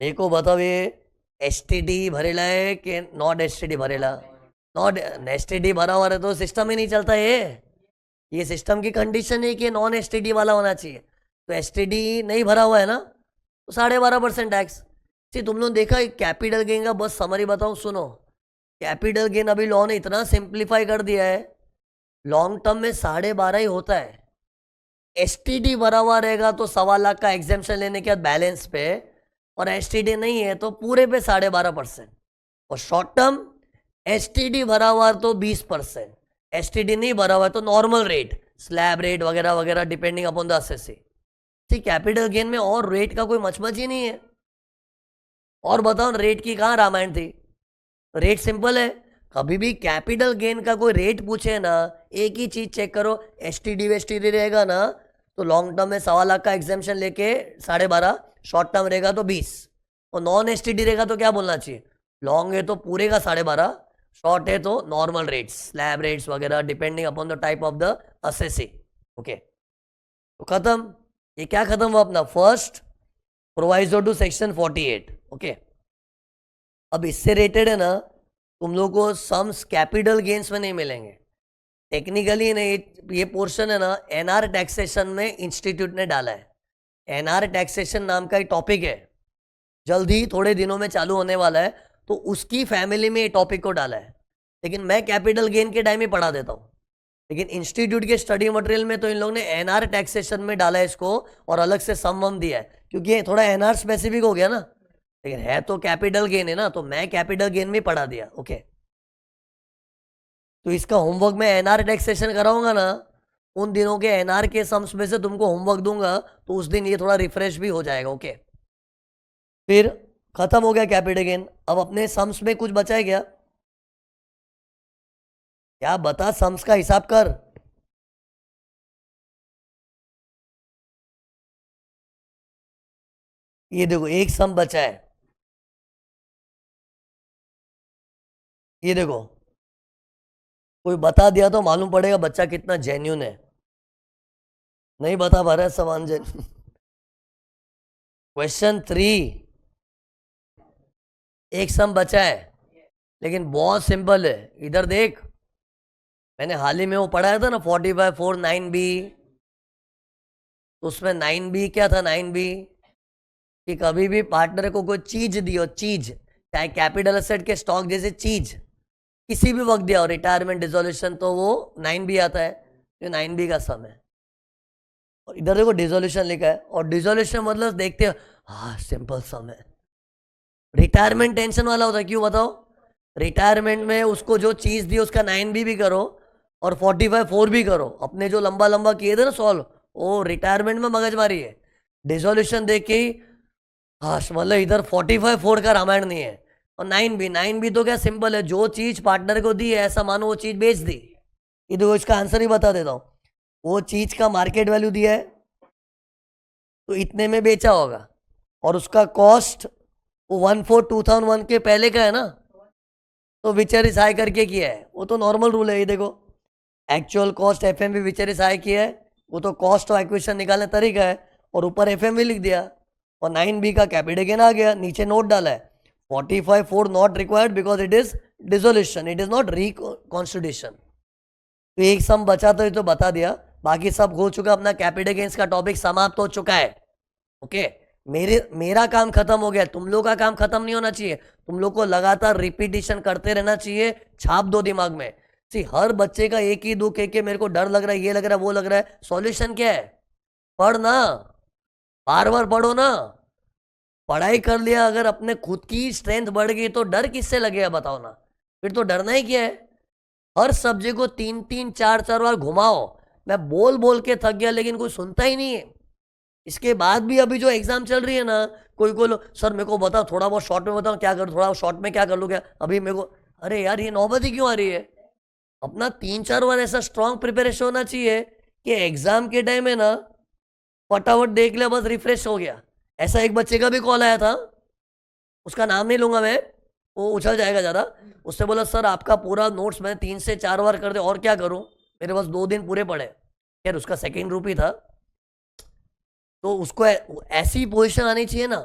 देखो बताओ, ये एसटीडी भरेला है कि नॉट एसटीडी भरेला, नॉट एसटीडी भरा हुआ है तो सिस्टम ही नहीं चलता। ये सिस्टम की कंडीशन है कि नॉन एसटीडी वाला होना चाहिए, तो एसटीडी नहीं भरा हुआ है ना, तो 12.5% टैक्स। जी तुम लोग देखा कैपिटल गेन का, बस समरी बताऊं सुनो, कैपिटल गेन अभी लॉ ने इतना सिंप्लीफाई कर दिया है, लॉन्ग टर्म में 12.5 ही होता है। एसटीडी भरा हुआ रहेगा तो 1.25 लाख का एग्जाम्पशन लेने के बाद बैलेंस पे, और एसटीडी नहीं है तो पूरे पे 12.5%, और शॉर्ट टर्म एसटीडी भरा हुआ तो 20%, एसटीडी नहीं भरा हुआ तो नॉर्मल रेट, स्लैब रेट वगैरह वगैरह डिपेंडिंग अपॉन द असेसी। ठीक, कैपिटल गेन में और रेट का कोई मचमच ही नहीं है। और बताओ रेट की कहाँ रामायण थी, रेट सिंपल है, कभी भी कैपिटल गेन का कोई रेट पूछे ना, एक ही चीज चेक करो, एसटीडी वेस्टीडी रहेगा ना तो लॉन्ग टर्म में 1.25 लाख का एग्जाम्पशन लेके 12.5, शॉर्ट टर्म रहेगा तो 20, और नॉन एसटीडी रहेगा तो क्या बोलना चाहिए, लॉन्ग है तो पूरे का 12.5, शॉर्ट है तो नॉर्मल रेट्स, स्लैब रेट्स वगैरह depending upon the type of the assessee. Okay, तो खत्म, ये क्या खत्म हुआ अपना first proviso to section 48। Okay, अब इससे रेटेड है ना तुम लोग को सम्स कैपिटल गेन्स में नहीं मिलेंगे, टेक्निकली नहीं, ये पोर्शन है ना एनआर टैक्सेशन में इंस्टीट्यूट ने डाला है, एनआर टैक्सेशन नाम का एक टॉपिक है, जल्द ही थोड़े दिनों में चालू होने वाला है, तो उसकी फैमिली में ये टॉपिक को डाला है, लेकिन मैं कैपिटल गेन के टाइम ही पढ़ा देता हूँ, लेकिन इंस्टीट्यूट के स्टडी मटेरियल में तो इन लोगों ने एनआर टैक्सेशन में डाला है इसको और अलग से सम वम दिया है, क्योंकि ये थोड़ा एनआर स्पेसिफिक हो गया ना, लेकिन है तो कैपिटल गेन है ना, तो मैं कैपिटल गेन में पढ़ा दिया। ओके, तो इसका होमवर्क मैं एनआर टैक्सेशन कराऊंगा ना, उन दिनों के एनआर के सम्स में से तुमको होमवर्क दूंगा, तो उस दिन ये थोड़ा रिफ्रेश भी हो जाएगा। ओके, फिर खत्म हो गया कैपिटल गेन। अब अपने सम्स में कुछ बचा है क्या? क्या बता, सम्स का हिसाब कर। ये देखो एक सम बचा है, ये देखो, कोई बता दिया तो मालूम पड़ेगा बच्चा कितना जेन्यून है। नहीं बता पा रहा है समान जेन्यून। क्वेश्चन 3, एक सम बचा है लेकिन बहुत सिंपल है। इधर देख, मैंने हाल ही में वो पढ़ाया था ना 45(4) 9b, तो उसमें 9b क्या था? 9b कि कभी भी पार्टनर को कोई चीज दी हो, चीज चाहे कैपिटल एसेट के स्टॉक जैसे चीज किसी भी वक्त दिया हो, रिटायरमेंट, डिसोल्यूशन, तो वो 9b आता है। ये 9b का सम है। और इधर देखो डिसोल्यूशन लिखा है, और डिसोल्यूशन मतलब देखते हो, हाँ सिंपल सम है। रिटायरमेंट टेंशन वाला होता है, क्यों बताओ? रिटायरमेंट में उसको जो चीज दी उसका 9b भी करो और 45(4) भी करो। अपने जो लंबा लंबा किए थे ना सॉल्व, वो रिटायरमेंट में मगजमारी है। डिसोल्यूशन देख के ही हाँ, मतलब इधर 45(4) का रामायण नहीं है। और 9b तो क्या सिंपल है, जो चीज पार्टनर को दी है ऐसा मानो वो चीज बेच दी। ये देखो इसका आंसर ही बता देता हूं, वो चीज का मार्केट वैल्यू दिया है तो इतने में बेचा होगा, और उसका कॉस्ट वो 1/4/2001 के पहले का है ना, तो विचर हाई करके किया है। वो तो नॉर्मल रूल है। ये देखो एक्चुअल कॉस्ट एफएमवी विचर हाई किया है, वो तो कॉस्ट ऑफ एक्विजिशन निकालने तरीका है, और ऊपर एफएमवी लिख दिया। और 9b का कैपिटल गेन आ गया, नीचे नोट डाला है 45(4) not required because it is dissolution, it is not reconstitution. तो एक सम बचा तो बता दिया, बाकी सब हो चुका। अपना कैपिटल गेन्स का टॉपिक समाप्त हो चुका है। ओके, मेरा काम खत्म हो गया, तुम लोग का काम खत्म नहीं होना चाहिए। तुम लोग को लगातार रिपीटिशन करते रहना चाहिए, छाप दो दिमाग में। सी हर बच्चे का एक ही दुख है कि मेरे को डर लग रहा है, ये लग रहा है, वो लग रहा है। सॉल्यूशन क्या है? पढ़ना, बार बार पढ़ो ना। पढ़ाई कर लिया, अगर अपने खुद की स्ट्रेंथ बढ़ गई तो डर किससे लगेगा बताओ ना? फिर तो डरना ही क्या है? हर सब्जेक्ट को 3-3 4-4 बार घुमाओ। मैं बोल बोल के थक गया, लेकिन कोई सुनता ही नहीं है। इसके बाद भी अभी जो एग्जाम चल रही है ना, कोई सर मेरे को बताओ, थोड़ा बहुत शॉर्ट में बताओ क्या करूँ, थोड़ा शॉर्ट में क्या कर लूँ क्या अभी मेरे को। अरे यार, ये नौबत ही क्यों आ रही है? अपना 3-4 बार ऐसा स्ट्रांग प्रिपरेशन होना चाहिए कि एग्जाम के टाइम है ना, फटाफट देख लिया, बस रिफ्रेश हो गया। ऐसा एक बच्चे का भी कॉल आया था, उसका नाम नहीं लूंगा मैं, वो उछल जाएगा ज़्यादा। उससे बोला सर आपका पूरा नोट्स मैंने 3 से 4 बार कर दे, और क्या करूं, मेरे पास 2 दिन पूरे पड़े। यार उसका सेकेंड ग्रुप ही था, तो उसको ऐसी पोजीशन आनी चाहिए ना।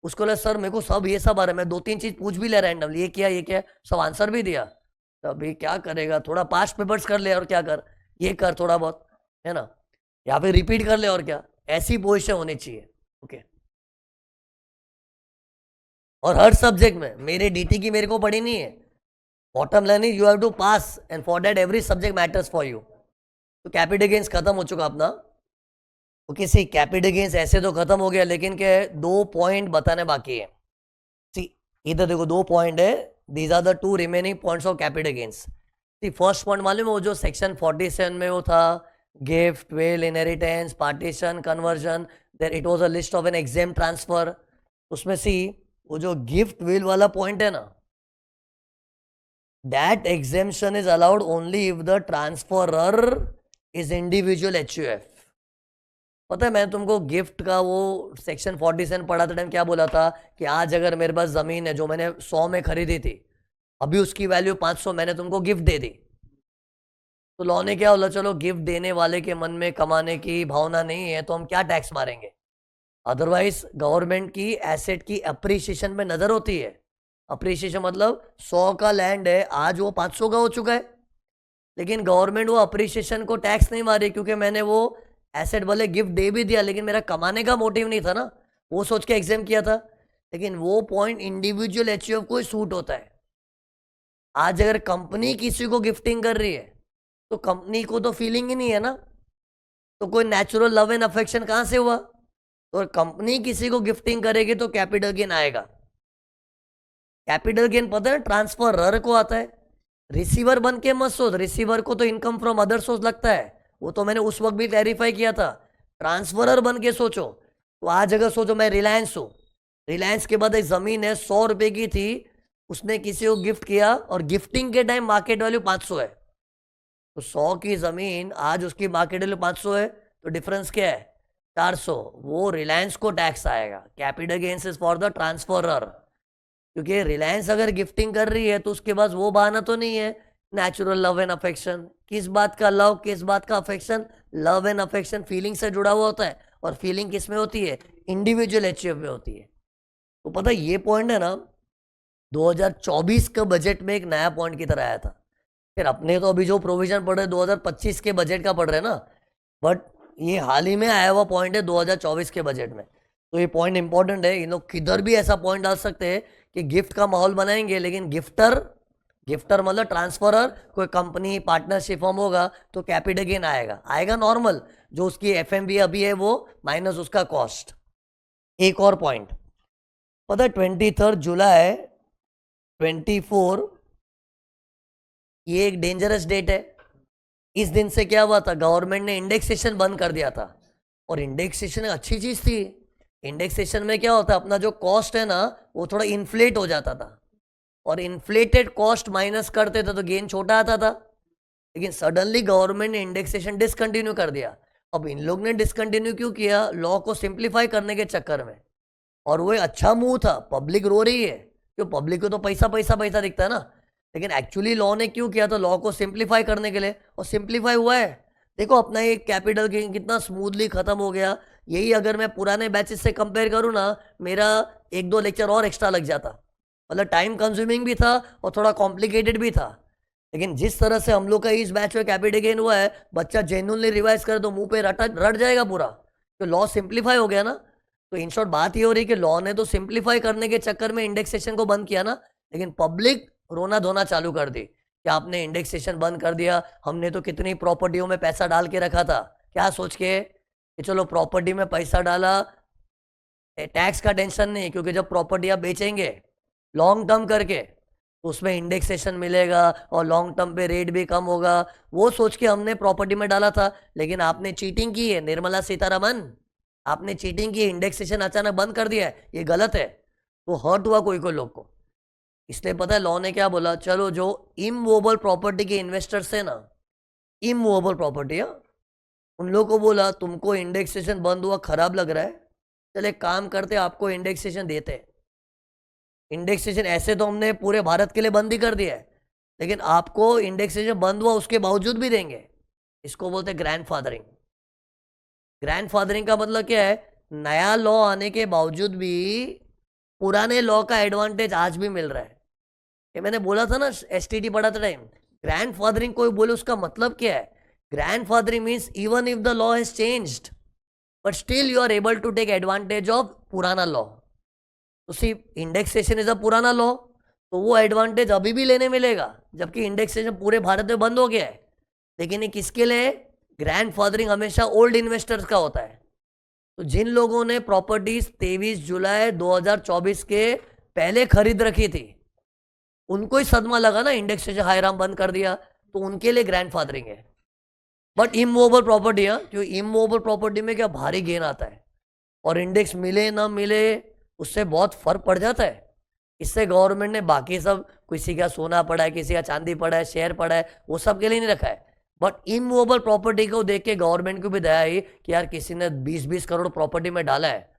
उसको लगा सर मेरे को सब ये सब आ रहा है, मैं 2-3 चीज पूछ भी ले रैंडमली, ये क्या सब आंसर भी दिया। तो अभी क्या करेगा, थोड़ा पास्ट पेपर्स कर ले और क्या कर, ये कर थोड़ा बहुत, है ना, या फिर रिपीट कर ले और क्या। ऐसी पोजीशन होनी चाहिए। ओके, और हर सब्जेक्ट में मेरे डीटी की मेरे को पड़ी नहीं है। Bottom line is you have to pass, and for that every subject matters for you. तो कैपिटल गेन्स खत्म हो चुका अपना। ओके सी, कैपिटल गेन्स ऐसे तो खत्म हो गया, लेकिन क्या है, 2 पॉइंट बताने बाकी है। सी इधर देखो 2 पॉइंट है, these are the 2 remaining points of capital gains. See first point मालूम है, वो जो सेक्शन 47 में वो था, gift, will, inheritance, partition, conversion, there it was a list of an exempt transfer. उसमें सी वो जो गिफ्ट विल वाला पॉइंट है ना, that exemption is allowed only if the transferor is individual HUF। पता है मैंने तुमको गिफ्ट का वो सेक्शन 47 पढ़ाते टाइम क्या बोला था कि आज अगर मेरे पास जमीन है जो मैंने 100 में खरीदी थी, अभी उसकी वैल्यू 500, मैंने तुमको गिफ्ट दे दी, तो लॉ ने क्या बोला, चलो गिफ्ट देने वाले के मन में कमाने की भावना नहीं है तो हम क्या टैक्स मारेंगे। अदरवाइज गवर्नमेंट की एसेट की अप्रिसिएशन में नजर होती है। अप्रिसिएशन मतलब 100 का लैंड है, आज वो 500 का हो चुका है, लेकिन गवर्नमेंट वो अप्रिसिएशन को टैक्स नहीं मारी, क्योंकि मैंने वो एसेट भले गिफ्ट दे भी दिया, लेकिन मेरा कमाने का मोटिव नहीं था ना, वो सोच के एग्जाम किया था। लेकिन वो पॉइंट इंडिविजुअल HUF को सूट होता है। आज अगर कंपनी किसी को गिफ्टिंग कर रही है तो कंपनी को तो फीलिंग ही नहीं है ना, तो कोई नेचुरल लव एंड अफेक्शन कहां से हुआ? तो कंपनी किसी को गिफ्टिंग करेगी तो कैपिटल गेन आएगा। कैपिटल गेन पता है ट्रांसफरर को आता है, रिसीवर बन के मत सोच, रिसीवर को तो इनकम फ्रॉम अदर सोर्स लगता है, वो तो मैंने उस वक्त भी क्लैरिफाई किया था। ट्रांसफरर बन के सोचो, तो आज अगर सोचो मैं रिलायंस हूं, रिलायंस के बाद एक जमीन है 100 रुपए की थी, उसने किसी को गिफ्ट किया और गिफ्टिंग के टाइम मार्केट वैल्यू 500 है, तो 100 की जमीन आज उसकी मार्केट वैल्यू 500 है, तो डिफरेंस क्या है? 400। वो रिलायंस को टैक्स आएगा। Capital gains is for the transferor, क्योंकि रिलायंस अगर गिफ्टिंग कर रही है तो उसके पास वो बहाना तो नहीं है नेचुरल लव एंड अफेक्शन। किस बात का लव, किस बात का affection? Love and affection feeling से जुड़ा हुआ होता है, और फीलिंग किस में होती है? इंडिविजुअल एचईएफ में होती है। तो पता है ये पॉइंट है ना 2024 का बजट में एक नया पॉइंट की तरह आया था। फिर अपने तो अभी जो प्रोविजन पढ़ रहे 2025 के बजट का पढ़ रहे ना, बट ये हाल ही में आया हुआ पॉइंट है 2024 के बजट में। तो ये पॉइंट इंपॉर्टेंट है, इन लोग किधर भी ऐसा पॉइंट डाल सकते हैं कि गिफ्ट का माहौल बनाएंगे, लेकिन गिफ्टर मतलब ट्रांसफरर कोई कंपनी पार्टनरशिप फॉर्म होगा तो कैपिटल गेन आएगा नॉर्मल, जो उसकी एफएमवी अभी है वो माइनस उसका कॉस्ट। एक और पॉइंट पता है 23 जुलाई 24, ये एक डेंजरस डेट है। इस दिन से क्या हुआ था, गवर्नमेंट ने इंडेक्सेशन बंद कर दिया था, और इंडेक्सेशन एक अच्छी चीज थी। इंडेक्सेशन में क्या होता है, अपना जो कॉस्ट है ना वो थोड़ा इन्फ्लेट हो जाता था, और इन्फ्लेटेड कॉस्ट माइनस करते थे तो गेन छोटा आता था। लेकिन सडनली गवर्नमेंट ने इंडेक्सेशन डिसकंटिन्यू कर दिया। अब इन लोग ने डिसकंटिन्यू क्यों किया? लॉ को सिंप्लीफाई करने के चक्कर में, और वो एक अच्छा मूव था। पब्लिक रो रही है, क्यों? पब्लिक को तो पैसा पैसा पैसा दिखता है ना, लेकिन एक्चुअली लॉ ने क्यों किया? तो लॉ को सिंप्लीफाई करने के लिए, और सिंप्लीफाई हुआ है। देखो अपना ये कैपिटल गेन कितना स्मूथली खत्म हो गया। यही अगर मैं पुराने बैचेस से कंपेयर करूँ ना, मेरा 1-2 लेक्चर और एक्स्ट्रा लग जाता, मतलब टाइम कंज्यूमिंग भी था और थोड़ा कॉम्प्लिकेटेड भी था। लेकिन जिस तरह से हम लोग का इस बैच में कैपिटल गेन हुआ है, बच्चा जेन्युइनली रिवाइज करे तो मुंह पे रट जाएगा पूरा, तो लॉ सिंप्लीफाई हो गया ना। तो इन शॉर्ट बात ये हो रही है कि लॉ ने तो सिंप्लीफाई करने के चक्कर में इंडेक्सेशन को बंद किया ना, लेकिन पब्लिक रोना धोना चालू कर दी कि आपने इंडेक्सेशन बंद कर दिया, हमने तो कितनी प्रॉपर्टियों में पैसा डाल के रखा था, क्या सोच के कि चलो प्रॉपर्टी में पैसा डाला, टैक्स का टेंशन नहीं, क्योंकि जब प्रॉपर्टी आप बेचेंगे लॉन्ग टर्म करके तो उसमें इंडेक्सेशन मिलेगा और लॉन्ग टर्म पे रेट भी कम होगा, वो सोच के हमने प्रॉपर्टी में डाला था। लेकिन आपने चीटिंग की है निर्मला सीतारमन, आपने चीटिंग की, इंडेक्सेशन अचानक बंद कर दिया है, ये गलत है। तो हर्ट हुआ कोई कोई लोग को। इसलिए पता है लॉ ने क्या बोला, चलो जो इमूवेबल प्रॉपर्टी के इन्वेस्टर्स है ना, इमूवेबल प्रॉपर्टी, उन लोगों को बोला तुमको इंडेक्सेशन बंद हुआ खराब लग रहा है, चले काम करते आपको इंडेक्सेशन देते हैं। इंडेक्सेशन ऐसे तो हमने पूरे भारत के लिए बंद ही कर दिया है, लेकिन आपको इंडेक्सेशन बंद हुआ उसके बावजूद भी देंगे। इसको बोलते हैं ग्रैंडफादरिंग। ग्रैंडफादरिंग का मतलब क्या है? नया लॉ आने के बावजूद भी पुराने लॉ का एडवांटेज आज भी मिल रहा है। ये मैंने बोला था ना एसटीटी पढ़ाते टाइम, ग्रैंडफादरिंग कोई बोले उसका मतलब क्या है? Grandfathering means even if the law has changed but still you are able to take advantage of पुराना लॉ। तो सिर्फ इंडेक्सेशन इज अ पुराना लॉ, तो वो एडवांटेज अभी भी लेने मिलेगा, जबकि इंडेक्सेशन पूरे भारत में बंद हो गया है। लेकिन ये किसके लिए? ग्रैंडफादरिंग हमेशा ओल्ड इन्वेस्टर्स का होता है। तो जिन लोगों ने प्रॉपर्टीज 23 जुलाई 2024 के पहले खरीद रखी थी, उनको ही सदमा लगा ना, इंडेक्सेशन हाईराम बंद कर दिया, तो उनके लिए ग्रैंडफादरिंग है। बट इमूवेबल प्रॉपर्टी, क्योंकि इमूवेबल प्रॉपर्टी में क्या भारी गेन आता है, और इंडेक्स मिले ना मिले उससे बहुत फर्क पड़ जाता है। इससे गवर्नमेंट ने बाकी सब, किसी का सोना पड़ा है, किसी का चांदी पड़ा है, शेयर पड़ा है, वो सब के लिए नहीं रखा है। बट इमूवेबल प्रॉपर्टी को देख के गवर्नमेंट को भी दया आई कि यार किसी ने 20-20 करोड़ प्रॉपर्टी में डाला है,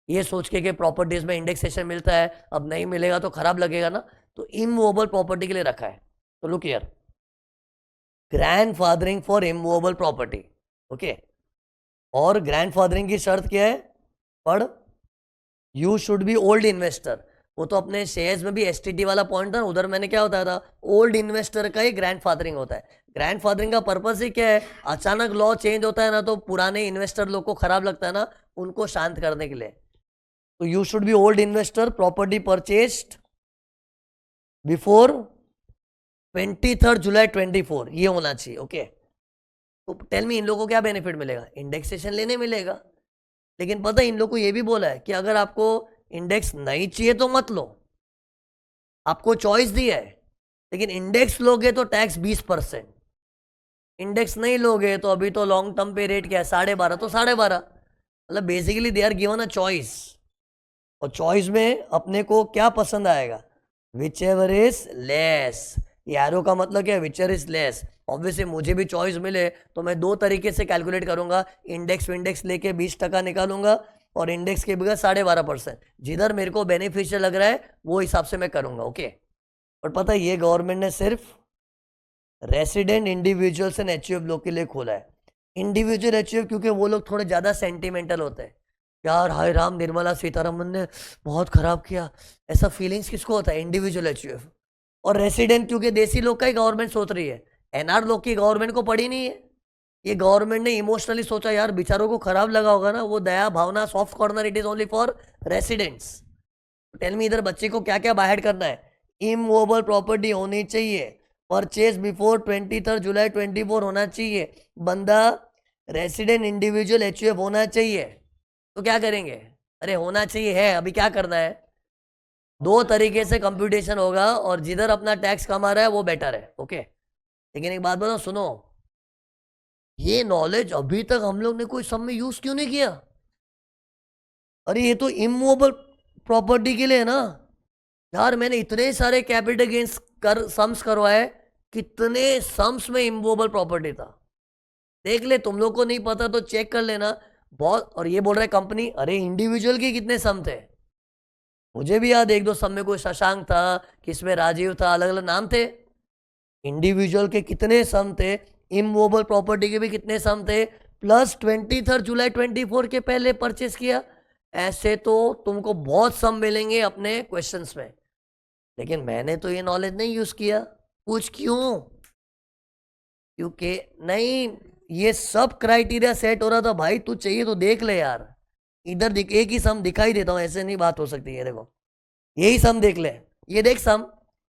ये सोच के कि प्रॉपर्टीज में इंडेक्सेशन मिलता है, अब नहीं मिलेगा तो खराब लगेगा ना, तो इमूवेबल प्रॉपर्टी के लिए रखा है। तो look here, grandfathering for immovable property, okay. और ग्रैंडफादरिंग की शर्त क्या है? पढ़, you should be old investor. वो तो अपने शेयर्स में भी एसटीटी वाला पॉइंट था, उधर मैंने क्या होता था, ओल्ड इन्वेस्टर का ही ग्रैंडफादरिंग होता है। ग्रैंडफादरिंग का पर्पस ही क्या है? अचानक लॉ चेंज होता है ना, तो पुराने इन्वेस्टर लोग को खराब लगता है ना, उनको शांत करने के लिए। तो you should be old investor, property purchased before 23 जुलाई 24 ये होना चाहिए। ओके, तो टेल मी इन लोगों को क्या बेनिफिट मिलेगा? इंडेक्सेशन लेने मिलेगा। लेकिन पता है इन लोगों को ये भी बोला है कि अगर आपको इंडेक्स नहीं चाहिए तो मत लो, आपको चॉइस दी है। लेकिन इंडेक्स लोगे तो टैक्स 20%, इंडेक्स नहीं लोगे तो अभी तो लॉन्ग टर्म पे रेट क्या है 12.5, तो 12.5। मतलब basically they are given a choice, और चॉइस में अपने को क्या पसंद आएगा? Whichever is less. Arrow का मतलब क्या है? Whichever is less. Obviously मुझे भी चॉइस मिले तो मैं दो तरीके से कैलकुलेट करूंगा, इंडेक्स विंडेक्स लेके 20% निकालूंगा और इंडेक्स के बगैर 12.5%। जिधर मेरे को बेनिफिशियल लग रहा है वो हिसाब से मैं करूंगा। ओके, और पता है ये गवर्नमेंट ने सिर्फ रेसिडेंट इंडिविजुअल्स एंड एचयूएफ लोग के लिए खोला है। इंडिविजुअल एचयूएफ क्योंकि वो लोग थोड़े ज़्यादा सेंटिमेंटल होते हैं, यार हाय राम निर्मला सीतारमन ने बहुत खराब किया, ऐसा फीलिंग्स किसको होता है? Individual HUF. और रेसिडेंट क्योंकि देसी लोग का ही गवर्नमेंट सोच रही है, एनआर लोग की गवर्नमेंट को पड़ी नहीं है। ये गवर्नमेंट ने इमोशनली सोचा, यार बेचारों को खराब लगा होगा ना, वो दया भावना soft corner, it is only for residents. Tell me इधर बच्चे को क्या क्या बाहर करना है? इमूवेबल प्रॉपर्टी होनी चाहिए, परचेज बिफोर 23 जुलाई 24 होना चाहिए, बंदा रेसिडेंट इंडिविजुअल एचयूएफ होना चाहिए। तो क्या करेंगे? अरे होना चाहिए है, अभी क्या करना है? दो तरीके से कंप्यूटेशन होगा और जिधर अपना टैक्स कमा रहा है वो बेटर है। ओके, लेकिन एक बात बताओ, सुनो, ये नॉलेज अभी तक हम लोग ने कोई सम में यूज क्यों नहीं किया? अरे ये तो इमूवेबल प्रॉपर्टी के लिए है ना यार। मैंने इतने सारे कैपिटल गेन्स कर सम्स करवाए, कितने सम्स में इमूवेबल प्रॉपर्टी था देख ले। तुम लोग को नहीं पता तो चेक कर लेना बहुत। और ये बोल रहा है कंपनी, अरे इंडिविजुअल के कितने सम थे? मुझे भी याद, एक दो सम में कोई शशांक था, किसमें राजीव था, अलग अलग नाम थे। इंडिविजुअल के कितने सम थे, इमूवेबल प्रॉपर्टी के भी कितने सम थे, प्लस 23 जुलाई 24 के पहले परचेस किया, ऐसे तो तुमको बहुत सम मिलेंगे अपने क्वेश्चंस में। लेकिन मैंने तो ये नॉलेज नहीं यूज किया। पूछ क्यों? क्योंकि नहीं, ये सब क्राइटेरिया सेट हो रहा था भाई। तू चाहिए तो देख ले यार, इधर दिख, एक ही सम दिखाई देता हूँ, ऐसे नहीं बात हो सकती है। देखो यही सम देख ले, ये देख सम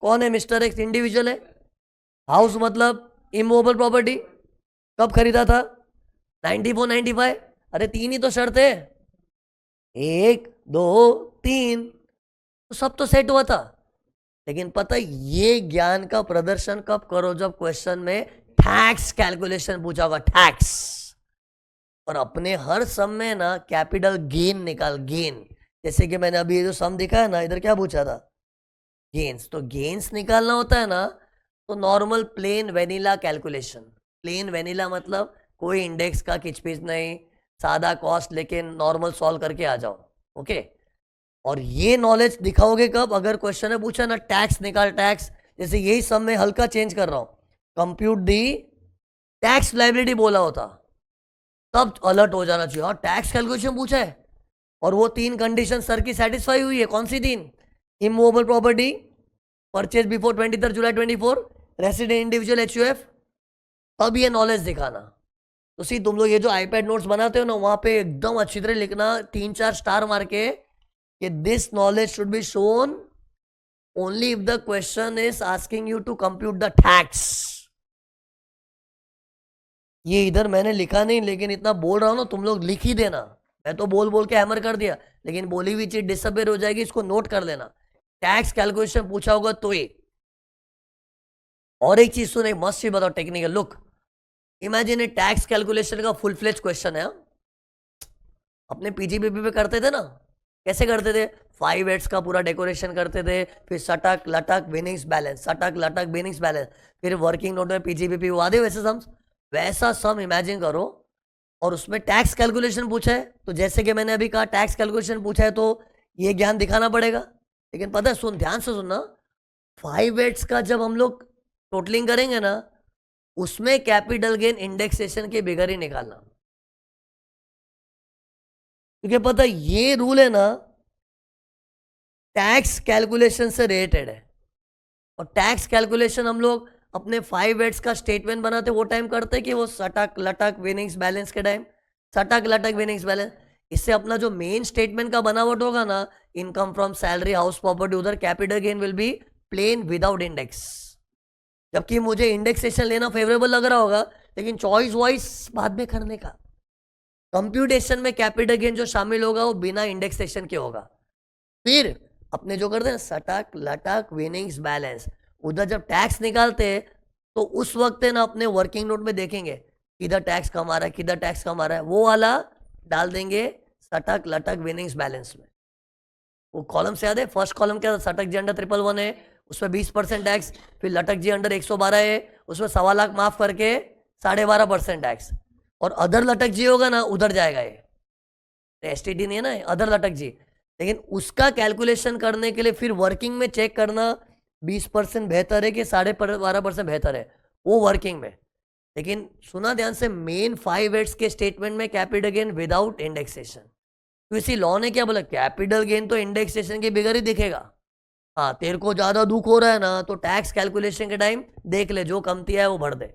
कौन है? मिस्टर एक्स इंडिविजुअल है। हाउस मतलब इमूवेबल प्रॉपर्टी, कब खरीदा था? 94 95। अरे तीन ही तो शर्त है, 1 2 3, तो सब तो सेट हुआ था। लेकिन पता है ये ज्ञान का प्रदर्शन कब करो? जब क्वेश्चन में टैक्स कैलकुलेशन पूछा होगा, टैक्स। और अपने हर सम में ना कैपिटल गेन निकाल, गेन। जैसे कि मैंने अभी जो सम दिखा है ना, इधर क्या पूछा था? गेन्स। तो गेन्स निकालना होता है ना, तो normal plain vanilla calculation. Plain vanilla मतलब कोई इंडेक्स का किचपिच नहीं, सादा कॉस्ट लेके नॉर्मल सॉल्व करके आ जाओ। ओके, और ये नॉलेज दिखाओगे कब? अगर क्वेश्चन है पूछा ना टैक्स निकाल, टैक्स। जैसे यही सब में हल्का चेंज कर रहा हूं, कंप्यूट दी टैक्स लाइबिलिटी बोला होता, तब अलर्ट हो जाना चाहिए। हाँ टैक्स कैलकुलेशन पूछा है और वो 3 कंडीशन सर की सेटिस्फाई हुई है। कौन सी 3? इमूवेबल प्रॉपर्टी, परचेज बिफोर 23 जुलाई 24, रेसिडेंट इंडिविजुअल एचयूएफ। तब ये नॉलेज दिखाना। तो सी तुम लोग ये जो आईपैड नोट्स बनाते हो ना, वहां पे एकदम अच्छी तरह लिखना, 3-4 स्टार मार के, कि this knowledge should be shown only if the question is asking you to compute the tax. ये इधर मैंने लिखा नहीं, लेकिन इतना बोल रहा हूं ना, तुम लोग लिख ही देना। मैं तो बोल बोल के हैमर कर दिया, लेकिन बोली हुई चीज डिसअपेयर हो जाएगी, इसको नोट कर लेना। टैक्स कैलकुलेशन पूछा होगा तो ये। और एक चीज सुन, एक मस्त चीज बताओ, technical look. Imagine tax calculation का फुल फ्लेज क्वेश्चन है। अपने पीजीबीपी पे करते थे ना, कैसे करते थे? 5 एड्स का पूरा डेकोरेशन करते थे, फिर सटक लटक विनिंग्स बैलेंस, सटक लटक विनिंग्स बैलेंस, फिर वर्किंग नोट में पीजीबीपी वो आदे वैसे सम्स। वैसा सम इमेजिन करो और उसमें टैक्स कैलकुलेशन पूछा है। तो जैसे कि मैंने अभी कहा टैक्स कैलकुलेशन पूछा है, तो ये ज्ञान दिखाना पड़ेगा। लेकिन पता है, सुन ध्यान से सुनना, 5 एड्स का जब हम लोग टोटलिंग करेंगे ना, उसमें कैपिटल गेन इंडेक्सेशन के बिगर ही निकालना। क्योंकि पता है ये रूल है ना, टैक्स कैलकुलेशन से रिलेटेड है। और टैक्स कैलकुलेशन हम लोग अपने 5 एड्स का स्टेटमेंट बनाते वो टाइम करते कि वो सटक लटक विनिंग्स बैलेंस के टाइम, सटक लटक विनिंग्स बैलेंस। इससे अपना जो मेन स्टेटमेंट का बनावट होगा ना, income from salary, house property, उधर capital gain will be plain without index. जबकि मुझे इंडेक्सेशन लेना फेवरेबल लग रहा होगा, लेकिन चॉइस वॉइस बाद में करने का। कंप्यूटेशन में कैपिटल गेन जो शामिल होगा वो बिना इंडेक्सेशन के होगा। फिर अपने जो करते हैं सटक लटक विनिंग्स बैलेंस, उधर जब टैक्स निकालते हैं तो उस वक्त है ना अपने वर्किंग नोट में देखेंगे किधर टैक्स कम आ रहा है, किधर टैक्स कम आ रहा है, वो वाला डाल देंगे सटक लटक विनिंग्स बैलेंस में। वो कॉलम से याद है, फर्स्ट कॉलम क्या था, सटक जी अंडर 111 है उसमें 20% टैक्स, फिर लटक जी अंडर 112 है उसमें 1.25 लाख माफ करके 12.5% टैक्स, और अदर लटक जी होगा ना उधर जाएगा ये, एसटीडी नहीं है ना अदर लटक जी। लेकिन उसका कैलकुलेशन करने के लिए फिर वर्किंग में चेक करना 20% बेहतर है कि 12.5% बेहतर है, वो वर्किंग में। लेकिन सुना ध्यान से, मेन 5 एड्स के स्टेटमेंट में कैपिटल गेन विदाउट इंडेक्सेशन। तो इसी लॉ ने क्या बोला, कैपिटल गेन तो इंडेक्सेशन के बगैर ही दिखेगा। हाँ, तेरे को ज्यादा दुख हो रहा है ना तो टैक्स कैलकुलेशन के टाइम देख ले, जो कमती है वो भर दे।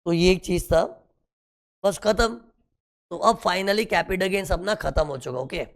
तो ये एक चीज था, बस खत्म। तो अब फाइनली कैपिटल गेन्स अपना खत्म हो चुका। ओके।